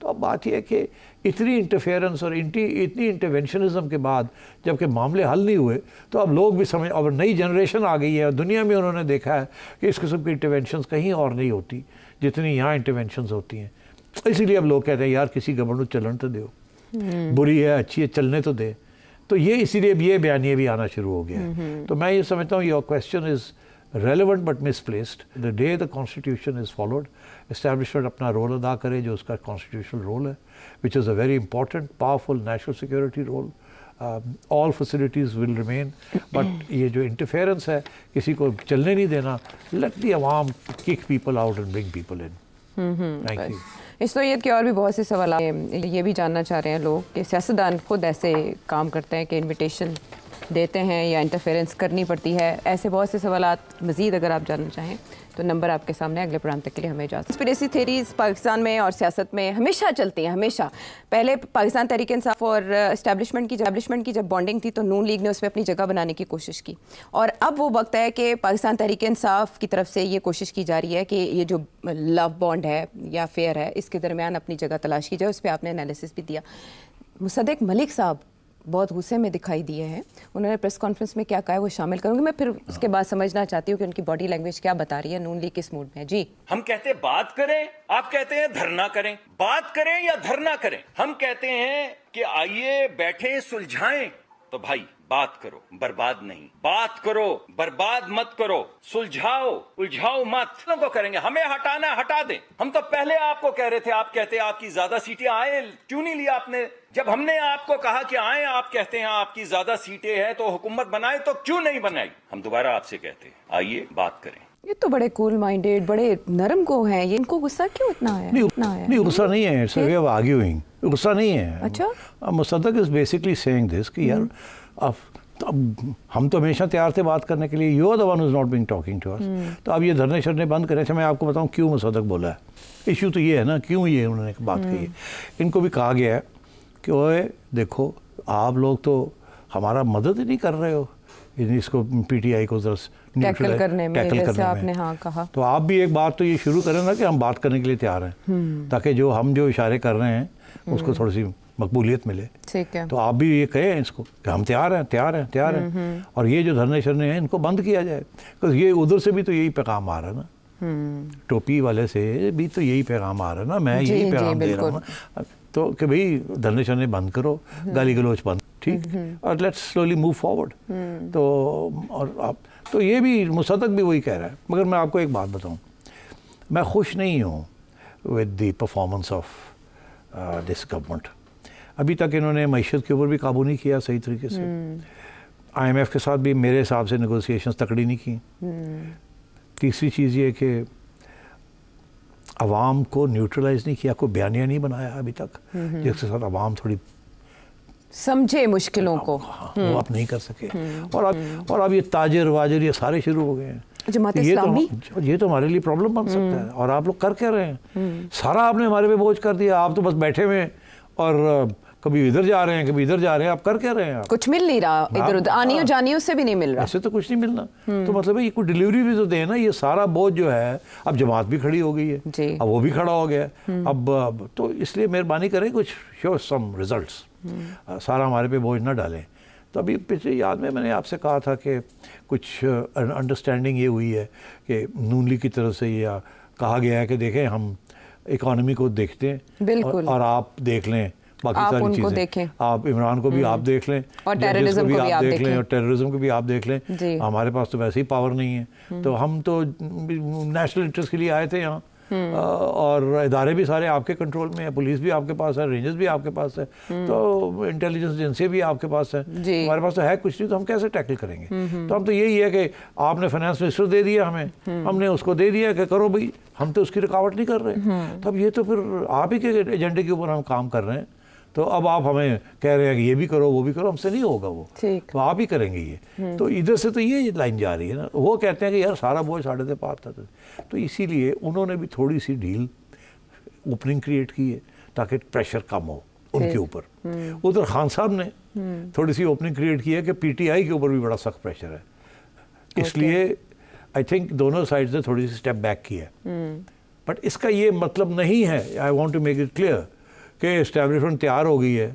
تو اب بات یہ ہے کہ اتنی انٹرفیئرنس اور اتنی انٹرونشنزم کے بعد جب کہ معاملے حل نہیں ہوئے تو اب لوگ بھی سمجھ، اور نئی جنریشن آ گئی ہے اور دنیا میں انہوں نے دیکھا ہے کہ اس قسم کی انٹرونشنز کہیں اور نہیں ہوتی جتنی یہاں انٹرونشنز ہوتی ہیں. اسی لیے اب لوگ کہتے ہیں یار کسی گورنمنٹ کو چلن تو دیو، بری ہے اچھی ہے چلنے تو دے. تو یہ اسی لیے یہ بیانیے بھی آنا شروع ہو گیا ہے. تو میں یہ سمجھتا ہوں your question is relevant but misplaced. The day the constitution is followed, establishment اپنا رول ادا کرے جو اس کا constitutional role ہے, which is a very important, powerful national security role. All facilities will remain, but یہ جو interference ہے کسی کو چلنے نہیں دینا, let the عوام kick people out and bring people in. Thank you. اس نوعیت کے اور بھی بہت سے سوالات ہیں. یہ بھی جاننا چاہ رہے ہیں لوگ کہ سیاستدان خود ایسے کام کرتے ہیں کہ انویٹیشن دیتے ہیں یا انٹرفیئرنس کرنی پڑتی ہے. ایسے بہت سے سوالات مزید اگر آپ جاننا چاہیں تو نمبر آپ کے سامنے. اگلے پروگرام تک کے لیے ہمیں اجازت. کنسپریسی تھیریز پاکستان میں اور سیاست میں ہمیشہ چلتی ہیں, ہمیشہ. پہلے پاکستان تحریک انصاف اور اسٹیبلشمنٹ کی جب بانڈنگ تھی تو نون لیگ نے اس میں اپنی جگہ بنانے کی کوشش کی, اور اب وہ وقت ہے کہ پاکستان تحریک انصاف کی طرف سے یہ کوشش کی جا رہی ہے کہ یہ جو لو بانڈ ہے یا فیئر ہے اس کے درمیان اپنی جگہ تلاش کی جائے. اس پہ آپ نے انالیسس بھی دیا. مصدق ملک صاحب بہت غصے میں دکھائی دیے ہیں. انہوں نے پریس کانفرنس میں کیا کہا ہے وہ شامل کروں گی میں, پھر اس کے بعد سمجھنا چاہتی ہوں کہ ان کی باڈی لینگویج کیا بتا رہی ہے, نون لیگ کس موڈ میں ہے. جی ہم کہتے ہیں بات کریں, آپ کہتے ہیں دھرنا کریں. بات کریں یا دھرنا کریں, ہم کہتے ہیں کہ آئیے بیٹھیں سلجھائیں. تو بھائی بات کرو, برباد نہیں. بات کرو, برباد مت کرو. سلجھاؤ, الجھاؤ مت. لوگوں کو کریں گے, ہمیں ہٹانا ہٹا دیں. ہم تو پہلے آپ کو کہہ رہے تھے, آپ کہتے ہیں آپ کی زیادہ سیٹیں آئے, کیوں نہیں لیا آپ نے؟ جب ہم نے آپ کو کہا کہ آئیں, آپ کہتے ہیں آپ کی زیادہ سیٹیں ہیں تو حکومت بنائے, تو کیوں نہیں بنائی؟ ہم دوبارہ آپ سے کہتے ہیں آئیے بات کریں. یہ تو بڑے کول مائنڈیڈ, بڑے نرم کو ہیں, یہ ان کو غصہ کیوں اتنا ہے؟ نہیں غصہ نہیں ہے, it's a way of arguing. غصہ نہیں ہے. اچھا مصدق از بیسکلی سیئنگ دس کہ یار اب ہم تو ہمیشہ تیار تھے بات کرنے کے لیے. You are the one who is not being talking to us. تو اب یہ دھرنے شرنے بند کریں. میں آپ کو بتاؤں کیوں مصدق بولا ہے. ایشو تو یہ ہے نا کیوں یہ انہوں نے بات کہی ہے. ان کو بھی کہا گیا ہے کہ اوے دیکھو آپ لوگ تو ہمارا مدد ہی نہیں کر رہے ہو اس کو پی ٹی آئی کو ٹیکل کرنے میں, جیسے آپ نے ہاں کہا. تو آپ بھی ایک بات تو یہ شروع کریں نا کہ ہم بات کرنے کے لیے تیار ہیں, تاکہ جو ہم جو اشارے کر رہے ہیں اس کو تھوڑی سی مقبولیت ملے. ٹھیک ہے. تو آپ بھی یہ کہیں اس کو کہ ہم تیار ہیں تیار ہیں تیار ہیں, اور یہ جو دھرنے شرنے ہیں ان کو بند کیا جائے. یہ ادھر سے بھی تو یہی پیغام آ رہا ہے نا, ٹوپی والے سے بھی تو یہی پیغام آ رہا ہے نا, میں یہی پیغام دے رہا ہوں تو کہ بھئی دھرنے شرنے بند کرو, گالی گلوچ بند, ٹھیک, اور لیٹس سلولی موو فارورڈ. تو اور آپ تو یہ بھی مصدق بھی وہی کہہ رہا ہے. مگر میں آپ کو ایک بات بتاؤں, میں خوش نہیں ہوں with the performance of this government. ابھی تک انہوں نے معیشت کے اوپر بھی قابو نہیں کیا صحیح طریقے سے. آئی ایم ایف کے ساتھ بھی میرے حساب سے نیگوسیشنز تکڑی نہیں کی. تیسری چیز یہ کہ عوام کو نیوٹرلائز نہیں کیا, کوئی بیانیہ نہیں بنایا ابھی تک جس کے ساتھ عوام تھوڑی سمجھے مشکلوں کو. وہ آپ نہیں کر سکے. اور اب یہ تاجر واجر یہ سارے شروع ہو گئے ہیں. جماعت اسلامی یہ تو ہمارے لیے پرابلم بن سکتا ہے. اور آپ لوگ کر کیا رہے ہیں؟ سارا آپ نے ہمارے پہ بوجھ کر دیا. آپ تو بس بیٹھے ہوئے اور کبھی ادھر جا رہے ہیں کبھی ادھر جا رہے ہیں. آپ کر کیا رہے ہیں؟ کچھ مل نہیں رہا ادھر ادھر, آنی اور جانی اس سے بھی نہیں مل رہا. ایسے تو کچھ نہیں ملنا. تو مطلب ہے یہ کوئی ڈیلیوری بھی تو دے نا. یہ سارا بوجھ جو ہے اب جماعت بھی کھڑی ہو گئی ہے, اب وہ بھی کھڑا ہو گیا. اب تو اس لیے مہربانی کریں کچھ شو سم ریزلٹس, سارا ہمارے پہ بوجھ نہ ڈالیں. تو ابھی پچھلے یاد میں نے آپ سے کہا تھا کہ کچھ انڈرسٹینڈنگ یہ ہوئی ہے کہ نون لیگ کی طرف سے یہ کہا گیا ہے کہ دیکھیں ہم اکانومی کو دیکھتے ہیں اور آپ دیکھ لیں باقی ساری چیزیں. آپ عمران کو بھی آپ دیکھ لیں, اور ٹیررزم کو بھی آپ دیکھ لیں, اور ٹیررزم کو بھی آپ دیکھ لیں. ہمارے پاس تو ویسے ہی پاور نہیں ہے. تو ہم تو نیشنل انٹرسٹ کے لیے آئے تھے یہاں, اور ادارے بھی سارے آپ کے کنٹرول میں ہیں, پولیس بھی آپ کے پاس ہے, رینجرز بھی آپ کے پاس ہے, تو انٹیلیجنس ایجنسی بھی آپ کے پاس ہے. ہمارے پاس تو ہے کچھ نہیں, تو ہم کیسے ٹیکل کریں گے؟ تو ہم تو یہی ہے کہ آپ نے فائنانس منسٹر دے دیا ہمیں, ہم نے اس کو دے دیا کہ کرو بھائی, ہم تو اس کی رکاوٹ نہیں کر رہے. تو اب یہ تو پھر آپ ہی کے ایجنڈے کے اوپر ہم کام کر رہے ہیں. تو اب آپ ہمیں کہہ رہے ہیں کہ یہ بھی کرو وہ بھی کرو, ہم سے نہیں ہوگا وہ, تو آپ ہی کریں گے یہ. تو ادھر سے تو یہ لائن جا رہی ہے نا. وہ کہتے ہیں کہ یار سارا بوجھ ساڑھے سے پار تھا. تو اسی لیے انہوں نے بھی تھوڑی سی ڈھیل اوپننگ کریٹ کی ہے تاکہ پریشر کم ہو ان کے اوپر. ادھر خان صاحب نے تھوڑی سی اوپننگ کریٹ کی ہے کہ پی ٹی آئی کے اوپر بھی بڑا سخت پریشر ہے. اس لیے آئی تھنک دونوں سائڈ سے تھوڑی سی اسٹیپ بیک کی ہے. بٹ اس کا یہ مطلب نہیں ہے, I want to make it clear, کہ اسٹیبلشمنٹ تیار ہو گئی ہے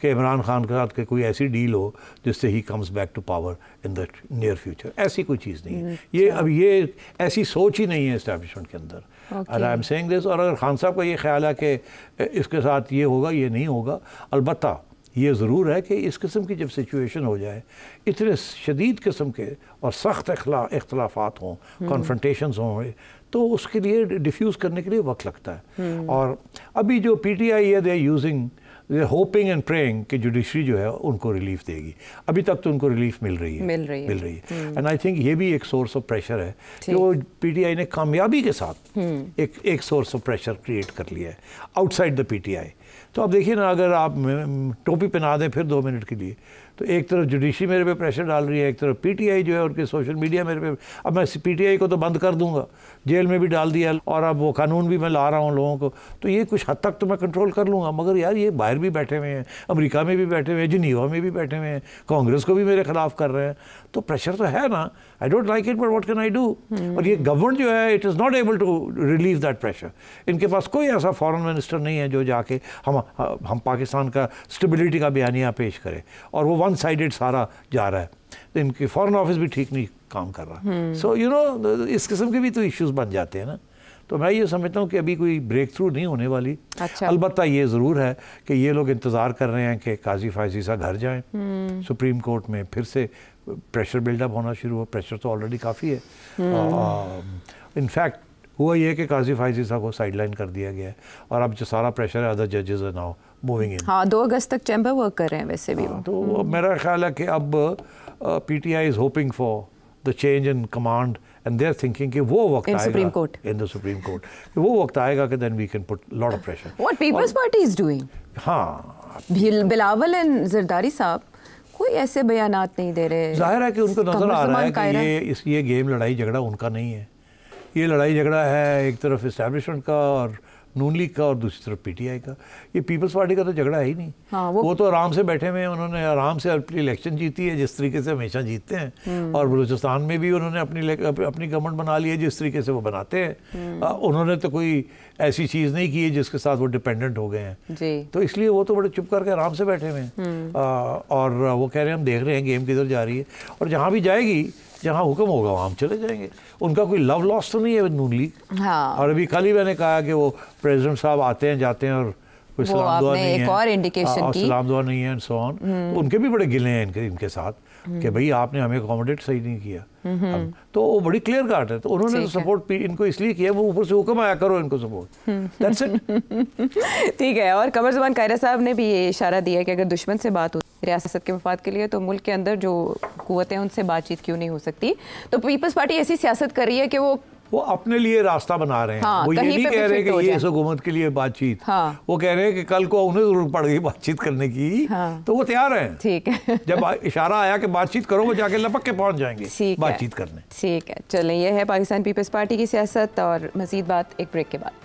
کہ عمران خان کے ساتھ کوئی ایسی ڈیل ہو جس سے ہی comes back to power in the near future. ایسی کوئی چیز نہیں ہے. یہ ایسی سوچ ہی نہیں ہے اسٹیبلشمنٹ کے اندر. اور آئی ایم سیئنگ دس. اور اگر خان صاحب کا یہ خیال ہے کہ اس کے ساتھ یہ ہوگا یہ نہیں ہوگا, البتہ یہ ضرور ہے کہ اس قسم کی جب سچویشن ہو جائے, اتنے شدید قسم کے اور سخت اختلافات ہوں, کانفرنٹیشنز ہوں, تو اس کے لیے ڈیفیوز کرنے کے لیے وقت لگتا ہے. اور ابھی جو پی ٹی آئی ہے دے یوزنگ ہوپنگ اینڈ پریئنگ کہ جوڈیشری جو ہے ان کو ریلیف دے گی. ابھی تک تو ان کو ریلیف مل رہی ہے. اینڈ آئی تھنک یہ بھی ایک سورس آف پریشر ہے کہ وہ پی ٹی آئی نے کامیابی کے ساتھ ایک سورس آف پریشر کریٹ کر لیا ہے out side the P T I. تو اب دیکھیے نا, اگر آپ ٹوپی پہنا دیں پھر 2 منٹ کے لیے, تو ایک طرف جوڈیشری میرے پہ پریشر ڈال رہی ہے, ایک طرف پی ٹی آئی جو ہے ان کے سوشل میڈیا میرے پہ. اب میں پی ٹی آئی کو تو بند کر دوں گا, جیل میں بھی ڈال دیا, اور اب وہ قانون بھی میں لا رہا ہوں لوگوں کو, تو یہ کچھ حد تک تو میں کنٹرول کر لوں گا. مگر یار یہ باہر بھی بیٹھے ہوئے ہیں, امریکہ میں بھی بیٹھے ہوئے ہیں, جنیوا میں بھی بیٹھے ہوئے ہیں, کانگریس کو بھی میرے خلاف کر رہے ہیں, تو پریشر تو ہے نا. I don't like it but what can I do. اور یہ گورنمنٹ جو ہے it is not able to relieve that pressure. ان کے پاس کوئی ایسا فارن منسٹر نہیں ہے جو جا کے ہم پاکستان کا اسٹیبلٹی کا بیانیہ پیش کرے, اور وہ ون سائیڈڈ سارا جا رہا ہے. ان کی فارن آفس بھی ٹھیک نہیں کام کر رہا. سو یو نو اس قسم کے بھی تو ایشوز بن جاتے ہیں نا. تو میں یہ سمجھتا ہوں کہ ابھی کوئی بریک تھرو نہیں ہونے والی. البتہ یہ ضرور ہے کہ یہ لوگ انتظار کر رہے ہیں کہ قاضی فائز عیسیٰ گھر جائیں سپریم کورٹ میں, پھر سے پریشر بلڈ اپ ہونا شروع ہو. پریشر تو آلریڈی کافی ہے. انفیکٹ ہوا یہ کہ قاضی فائز عیسیٰ کو سائڈ لائن کر دیا گیا ہے, اور اب جو سارا پریشر ہے ادر ججز are now moving in. ہاں 2 اگست تک چیمبر ورک کر رہے ہیں ویسے بھی. تو میرا خیال ہے کہ اب PTI is hoping for the change in command, and they are thinking کہ وہ وقت آئے گا ان دا سپریم کورٹ, کہ وہ وقت آئے گا کہ then we can put lot of pressure. What Peoples Party is doing. ہاں بلاول اینڈ زرداری صاحب کوئی ایسے بیانات نہیں دے رہے. ظاہر ہے کہ ان کو نظر آ رہا ہے کہ یہ گیم لڑائی جھگڑا ان کا نہیں ہے. یہ لڑائی جھگڑا ہے ایک طرف اسٹیبلشمنٹ کا اور نون لیگ کا, اور دوسری طرف پی ٹی آئی کا. یہ پیپلز پارٹی کا تو جھگڑا ہے ہی نہیں. وہ تو آرام سے بیٹھے ہوئے ہیں, انہوں نے آرام سے اپنی الیکشن جیتی ہے جس طریقے سے ہمیشہ جیتتے ہیں, اور بلوچستان میں بھی انہوں نے اپنی گورنمنٹ بنا لی ہے جس طریقے سے وہ بناتے ہیں. انہوں نے تو کوئی ایسی چیز نہیں کی ہے جس کے ساتھ وہ ڈپینڈنٹ ہو گئے ہیں. تو اس لیے وہ تو بڑے چپ کر کے آرام سے بیٹھے ہوئے ہیں, اور وہ کہہ رہے ہیں ہم دیکھ رہے ہیں گیم کدھر جا رہی ہے, اور جہاں بھی جائے گی جہاں حکم ہوگا وہاں ہم چلے جائیں گے. ان کا کوئی لو لاس تو نہیں ہے نون لیگ. اور ابھی کل ہی میں نے کہا کہ وہ پریزیڈنٹ صاحب آتے ہیں جاتے ہیں اور کوئی سلام دعا نہیں ہے, اور سلام دعا نہیں ہے, اینڈ سو آن. ان کے بھی بڑے گلے ہیں ان کے ساتھ کہ بھئی آپ نے ہمیں اکوموڈیٹ صحیح نہیں کیا. تو وہ بڑی کلیئر کٹ ہے. تو انہوں نے سپورٹ ان کو اس لیے کیا, وہ اوپر سے حکم آیا کرو ان کو سپورٹ. That's it. ٹھیک ہے. اور قمر زمان قاہرہ صاحب نے بھی یہ اشارہ دیا کہ اگر دشمن سے بات ہو ریاست کے مفاد کے لیے, تو ملک کے اندر جو قوتیں ان سے بات چیت کیوں نہیں ہو سکتی. تو پیپلز پارٹی ایسی سیاست کر رہی ہے کہ وہ اپنے لیے راستہ بنا رہے ہیں. وہ یہ نہیں کہہ رہے کہ یہ اس حکومت کے لیے بات چیت, وہ کہہ رہے ہیں کہ کل کو انہیں ضرورت پڑ گئی بات چیت کرنے کی تو وہ تیار ہیں. ٹھیک ہے. جب اشارہ آیا کہ بات چیت کرو, وہ جا کے لپک کے پہنچ جائیں گے بات چیت کرنے. ٹھیک ہے. چلیں, یہ ہے پاکستان پیپلز پارٹی کی سیاست, اور مزید بات ایک بریک کے بعد.